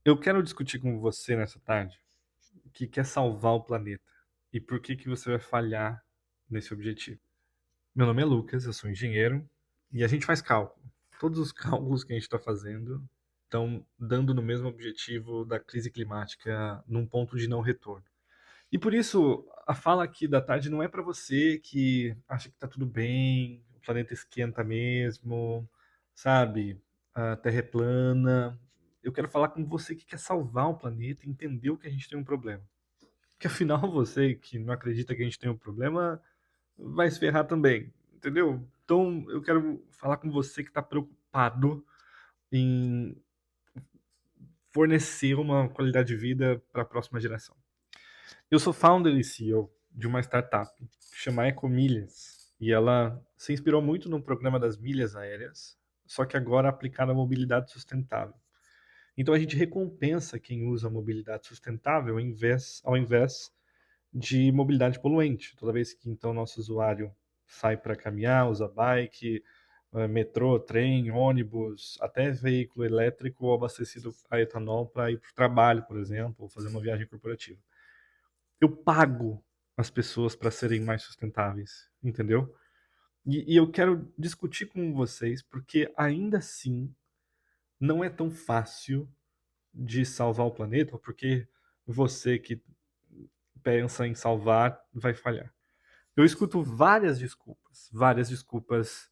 Eu quero discutir com você nessa tarde o que quer salvar o planeta e por que você vai falhar nesse objetivo. Meu nome é Lucas, eu sou engenheiro e a gente faz cálculo. Todos os cálculos que a gente está fazendo estão dando no mesmo objetivo da crise climática num ponto de não retorno. E por isso, a fala aqui da tarde não é para você que acha que está tudo bem, o planeta esquenta mesmo, sabe? A Terra é plana. Eu quero falar com você que quer salvar o planeta e entendeu que a gente tem um problema. Porque afinal, você que não acredita que a gente tem um problema vai se ferrar também, entendeu? Então, eu quero falar com você que está preocupado em fornecer uma qualidade de vida para a próxima geração. Eu sou founder e CEO de uma startup que chama Ecomilhas e ela se inspirou muito no programa das milhas aéreas, só que agora aplicada à mobilidade sustentável. Então a gente recompensa quem usa a mobilidade sustentável ao invés de mobilidade poluente. Toda vez que então nosso usuário sai para caminhar, usa bike, metrô, trem, ônibus, até veículo elétrico abastecido a etanol para ir para o trabalho, por exemplo, ou fazer uma viagem corporativa. Eu pago as pessoas para serem mais sustentáveis, entendeu? E eu quero discutir com vocês, porque ainda assim não é tão fácil de salvar o planeta, porque você que pensa em salvar vai falhar. Eu escuto várias desculpas.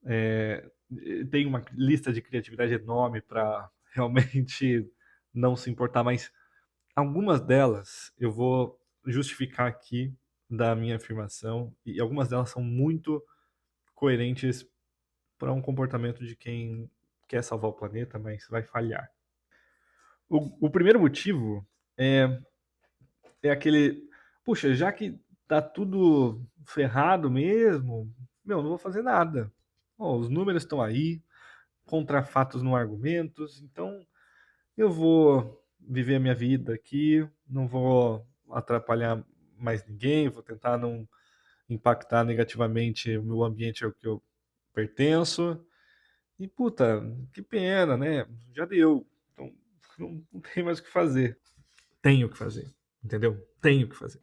É, tem uma lista de criatividade enorme para realmente não se importar, mas algumas delas eu vou justificar aqui da minha afirmação, e algumas delas são muito coerentes para um comportamento de quem quer salvar o planeta, mas vai falhar. O primeiro motivo é, é aquele, puxa, já que tá tudo ferrado mesmo, meu, não vou fazer nada. Ó, os números estão aí, contra fatos não há argumentos, então eu vou viver a minha vida aqui, não vou atrapalhar mais ninguém, vou tentar não impactar negativamente o meu ambiente ao que eu pertenço. E puta, que pena, né? Já deu. Então não tem mais o que fazer. Tenho que fazer, entendeu? Tenho que fazer.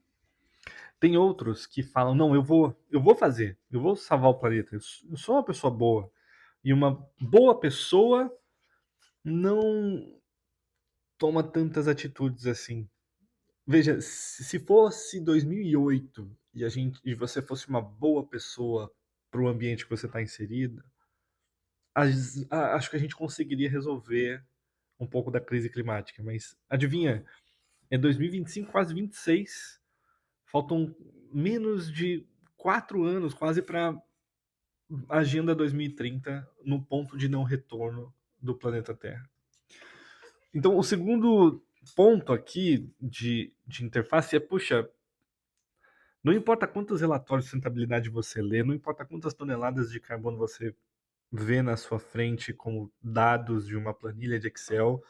Tem outros que falam, não, eu vou fazer, eu vou salvar o planeta. Eu sou uma pessoa boa. E uma boa pessoa não toma tantas atitudes assim. Veja, se fosse 2008 e você fosse uma boa pessoa para o ambiente que você está inserida, acho que a gente conseguiria resolver um pouco da crise climática. Mas adivinha, é 2025, quase 26, faltam menos de 4 anos quase para a Agenda 2030 no ponto de não retorno do planeta Terra. Então, o segundo ponto aqui de interface é, puxa, não importa quantos relatórios de sustentabilidade você lê, não importa quantas toneladas de carbono você vê na sua frente como dados de uma planilha de Excel,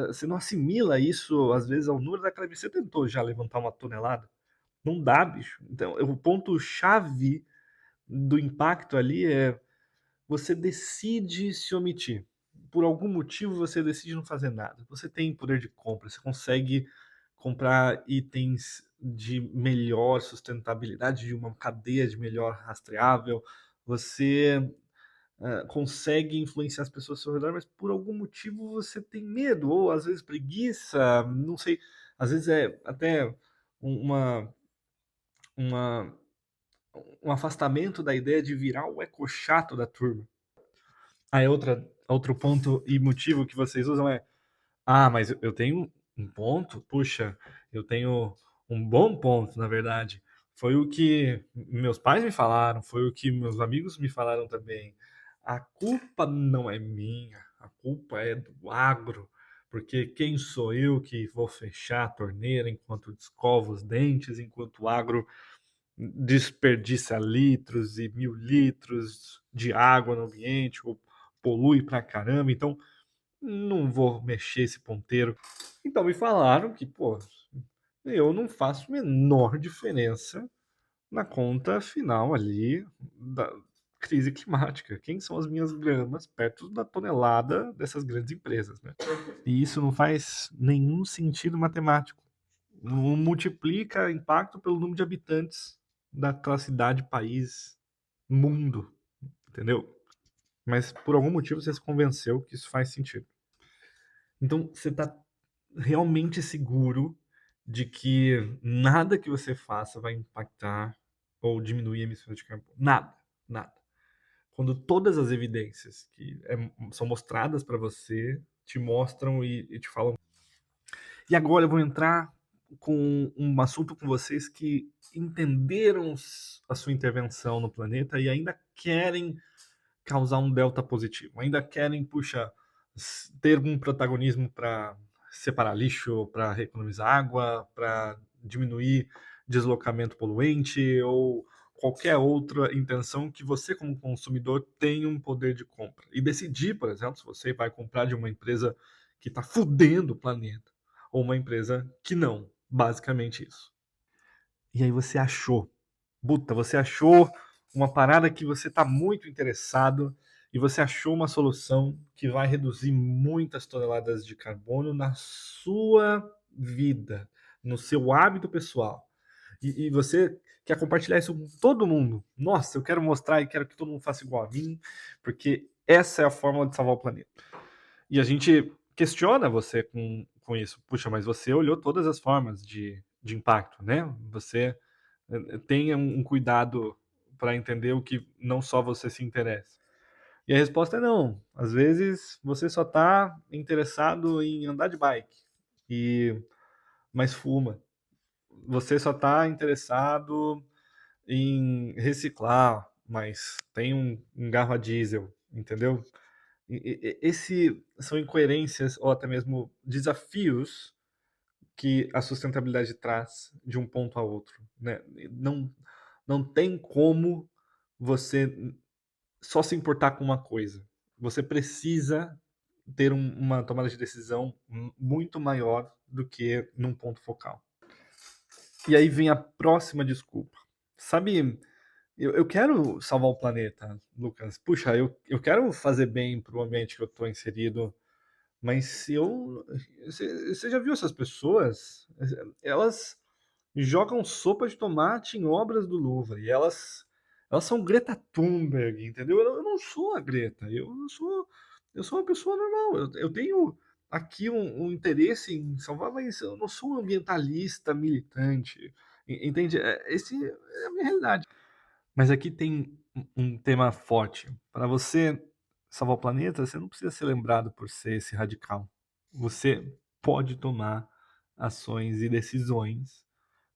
você não assimila isso, às vezes, ao número daquela vez. Você tentou já levantar uma tonelada? Não dá, bicho. Então, o ponto-chave do impacto ali é você decide se omitir. Por algum motivo você decide não fazer nada. Você tem poder de compra, você consegue comprar itens de melhor sustentabilidade, de uma cadeia de melhor rastreável. Você consegue influenciar as pessoas ao seu redor, mas por algum motivo você tem medo, ou às vezes preguiça, não sei. Às vezes é até uma, uma, um afastamento da ideia de virar o ecochato da turma. Aí outro ponto e motivo que vocês usam é: ah, mas eu tenho um ponto? Puxa, eu tenho um bom ponto, na verdade. Foi o que meus pais me falaram, foi o que meus amigos me falaram também. A culpa não é minha, a culpa é do agro, porque quem sou eu que vou fechar a torneira enquanto escovo os dentes, enquanto o agro desperdiça litros e mil litros de água no ambiente, ou polui pra caramba, então não vou mexer esse ponteiro. Então me falaram que, pô, eu não faço menor diferença na conta final ali crise climática. Quem são as minhas gramas perto da tonelada dessas grandes empresas, né? E isso não faz nenhum sentido matemático. Não multiplica impacto pelo número de habitantes daquela cidade, país, mundo, entendeu? Mas por algum motivo você se convenceu que isso faz sentido. Então você está realmente seguro de que nada que você faça vai impactar ou diminuir emissões de carbono. Nada, nada. Quando todas as evidências que são mostradas para você te mostram e te falam. E agora eu vou entrar com um assunto com vocês que entenderam a sua intervenção no planeta e ainda querem causar um delta positivo, ainda querem, puxa, ter um protagonismo para separar lixo, para economizar água, para diminuir deslocamento poluente ou qualquer outra intenção que você, como consumidor, tenha um poder de compra. E decidir, por exemplo, se você vai comprar de uma empresa que está fudendo o planeta ou uma empresa que não. Basicamente isso. E aí você achou, você achou uma parada que você está muito interessado e você achou uma solução que vai reduzir muitas toneladas de carbono na sua vida, no seu hábito pessoal. E você quer compartilhar isso com todo mundo. Nossa, eu quero mostrar e quero que todo mundo faça igual a mim, porque essa é a fórmula de salvar o planeta. E a gente questiona você com isso. Puxa, mas você olhou todas as formas de impacto, né? Você tenha um cuidado para entender o que não só você se interessa. E a resposta é não. Às vezes você só está interessado em andar de bike, mas fuma. Você só está interessado em reciclar, mas tem um garro a diesel, entendeu? Esse são incoerências ou até mesmo desafios que a sustentabilidade traz de um ponto a outro, né? Não tem como você só se importar com uma coisa. Você precisa ter uma tomada de decisão muito maior do que num ponto focal. E aí vem a próxima desculpa. Sabe, eu quero salvar o planeta, Lucas. Puxa, eu quero fazer bem para o ambiente que eu estou inserido. Mas se eu. Você já viu essas pessoas? Elas jogam sopa de tomate em obras do Louvre. E elas são Greta Thunberg, entendeu? Eu não sou a Greta. Eu sou uma pessoa normal. Eu tenho aqui um interesse em salvar, mas eu não sou um ambientalista militante. Entende? Esse é a minha realidade. Mas aqui tem um tema forte. Para você salvar o planeta, você não precisa ser lembrado por ser esse radical. Você pode tomar ações e decisões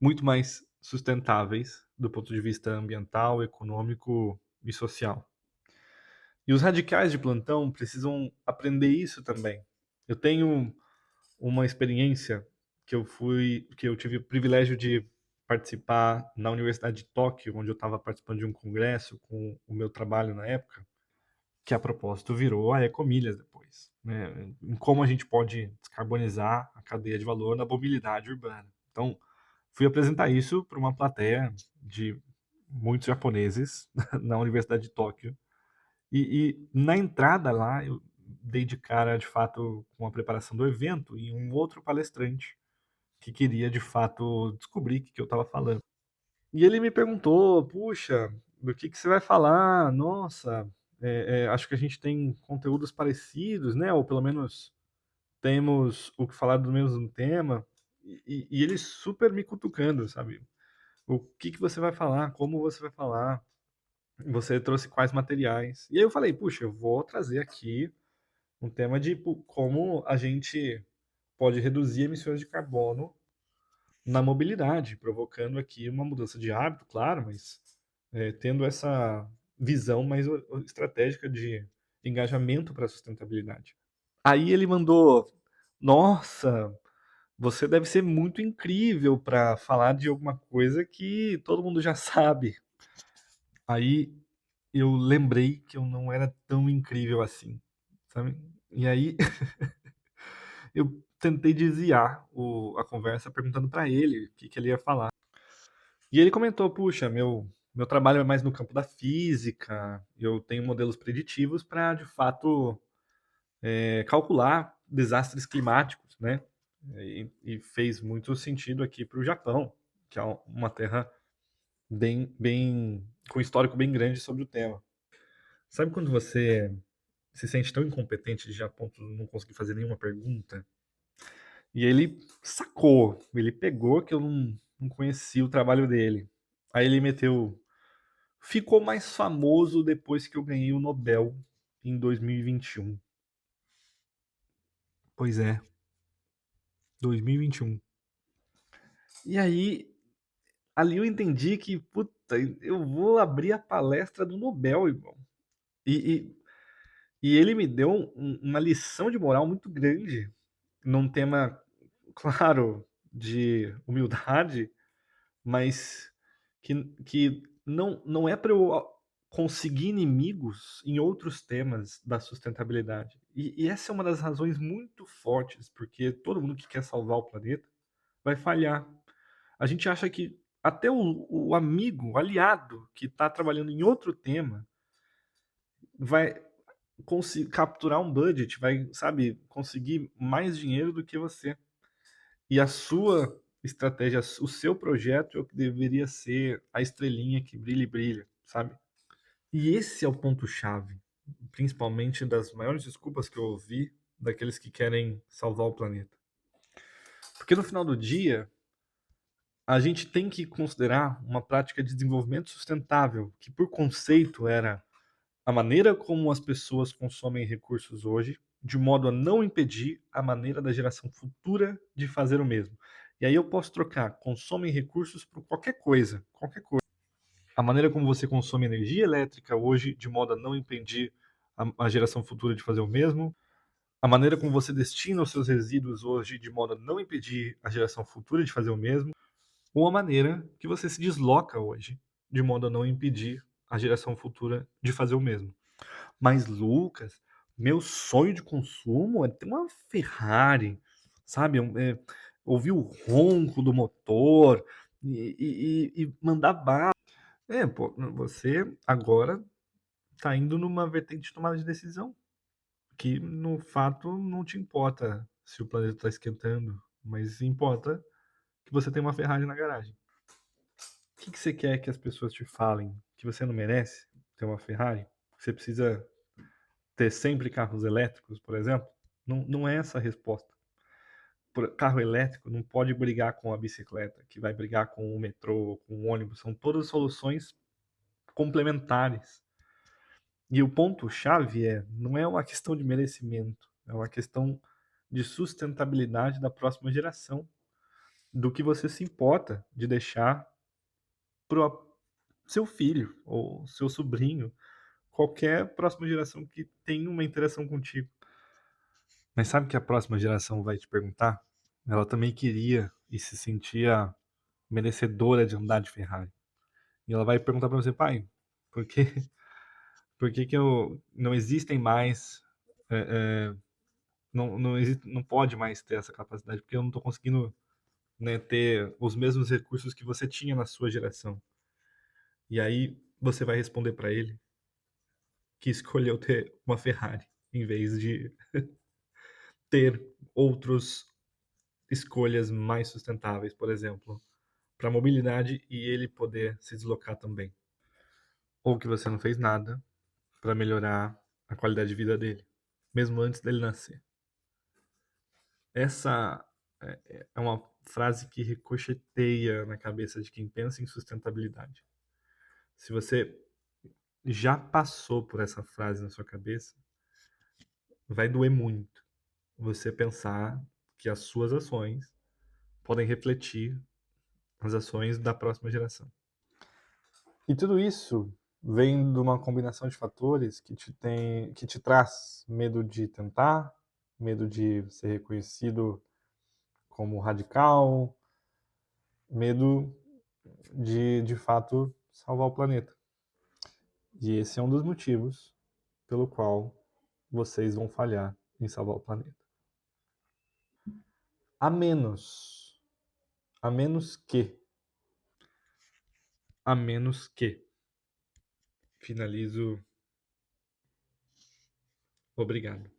muito mais sustentáveis do ponto de vista ambiental, econômico e social. E os radicais de plantão precisam aprender isso também. Eu tenho uma experiência que eu tive o privilégio de participar na Universidade de Tóquio, onde eu estava participando de um congresso com o meu trabalho na época, que a propósito virou a Ecomilhas depois, né? Em como a gente pode descarbonizar a cadeia de valor na mobilidade urbana. Então, fui apresentar isso para uma plateia de muitos japoneses na Universidade de Tóquio. E na entrada lá, eu dei de cara, de fato, com a preparação do evento e um outro palestrante que queria, de fato, descobrir o que eu estava falando. E ele me perguntou, puxa, do que você vai falar? Nossa, acho que a gente tem conteúdos parecidos, né? Ou pelo menos temos o que falar do mesmo tema. E ele super me cutucando, sabe? O que você vai falar? Como você vai falar? Você trouxe quais materiais? E aí eu falei, puxa, eu vou trazer aqui um tema de como a gente pode reduzir emissões de carbono na mobilidade, provocando aqui uma mudança de hábito, claro, mas tendo essa visão mais estratégica de engajamento para a sustentabilidade. Aí ele mandou: Nossa, você deve ser muito incrível para falar de alguma coisa que todo mundo já sabe. Aí eu lembrei que eu não era tão incrível assim, sabe? E aí eu tentei desviar a conversa perguntando para ele o que ele ia falar. E ele comentou: Puxa, Meu trabalho é mais no campo da física, eu tenho modelos preditivos para, de fato, calcular desastres climáticos, né? E fez muito sentido aqui para o Japão, que é uma terra bem com um histórico bem grande sobre o tema. Sabe quando você se sente tão incompetente de a ponto de não conseguir fazer nenhuma pergunta? E ele sacou, ele pegou que eu não conhecia o trabalho dele. Aí ele meteu. Ficou mais famoso depois que eu ganhei o Nobel em 2021. Pois é, 2021. E aí, ali eu entendi que, puta, eu vou abrir a palestra do Nobel, irmão. E, e ele me deu uma lição de moral muito grande num tema, claro, de humildade, mas que não é para eu conseguir inimigos em outros temas da sustentabilidade. E essa é uma das razões muito fortes, porque todo mundo que quer salvar o planeta vai falhar. A gente acha que até o amigo, o aliado que está trabalhando em outro tema vai conseguir capturar um budget, vai, sabe, conseguir mais dinheiro do que você. E a sua estratégia, o seu projeto é o que deveria ser a estrelinha que brilha e brilha, sabe? E esse é o ponto-chave, principalmente das maiores desculpas que eu ouvi daqueles que querem salvar o planeta. Porque no final do dia, a gente tem que considerar uma prática de desenvolvimento sustentável, que por conceito era a maneira como as pessoas consomem recursos hoje, de modo a não impedir a maneira da geração futura de fazer o mesmo. E aí eu posso trocar consomem recursos por qualquer coisa, qualquer coisa. A maneira como você consome energia elétrica hoje, de modo a não impedir a geração futura de fazer o mesmo. A maneira como você destina os seus resíduos hoje, de modo a não impedir a geração futura de fazer o mesmo. Ou a maneira que você se desloca hoje, de modo a não impedir a geração futura de fazer o mesmo. Mas, Lucas, meu sonho de consumo é ter uma Ferrari, sabe? Ouvir o ronco do motor e mandar bala. Pô, você agora tá indo numa vertente de tomada de decisão, que no fato não te importa se o planeta está esquentando, mas importa que você tem uma Ferrari na garagem. O que você quer que as pessoas te falem? Que você não merece ter uma Ferrari? Que você precisa ter sempre carros elétricos, por exemplo? Não é essa a resposta. Carro elétrico não pode brigar com a bicicleta, que vai brigar com o metrô, com o ônibus. São todas soluções complementares. E o ponto-chave não é uma questão de merecimento, é uma questão de sustentabilidade da próxima geração, do que você se importa de deixar para seu filho ou seu sobrinho, qualquer próxima geração que tenha uma interação contigo. Mas sabe o que a próxima geração vai te perguntar? Ela também queria e se sentia merecedora de andar de Ferrari. E ela vai perguntar para você, pai, por que, por que, que não existem mais. Não pode mais ter essa capacidade, porque eu não estou conseguindo, né, ter os mesmos recursos que você tinha na sua geração. E aí você vai responder para ele que escolheu ter uma Ferrari em vez de ter outras escolhas mais sustentáveis, por exemplo, para mobilidade e ele poder se deslocar também. Ou que você não fez nada para melhorar a qualidade de vida dele, mesmo antes dele nascer. Essa é uma frase que ricocheteia na cabeça de quem pensa em sustentabilidade. Se você já passou por essa frase na sua cabeça, vai doer muito você pensar que as suas ações podem refletir as ações da próxima geração. E tudo isso vem de uma combinação de fatores que te traz medo de tentar, medo de ser reconhecido como radical, medo de fato salvar o planeta. E esse é um dos motivos pelo qual vocês vão falhar em salvar o planeta. A menos, a menos que, a menos que Finalizo. Obrigado.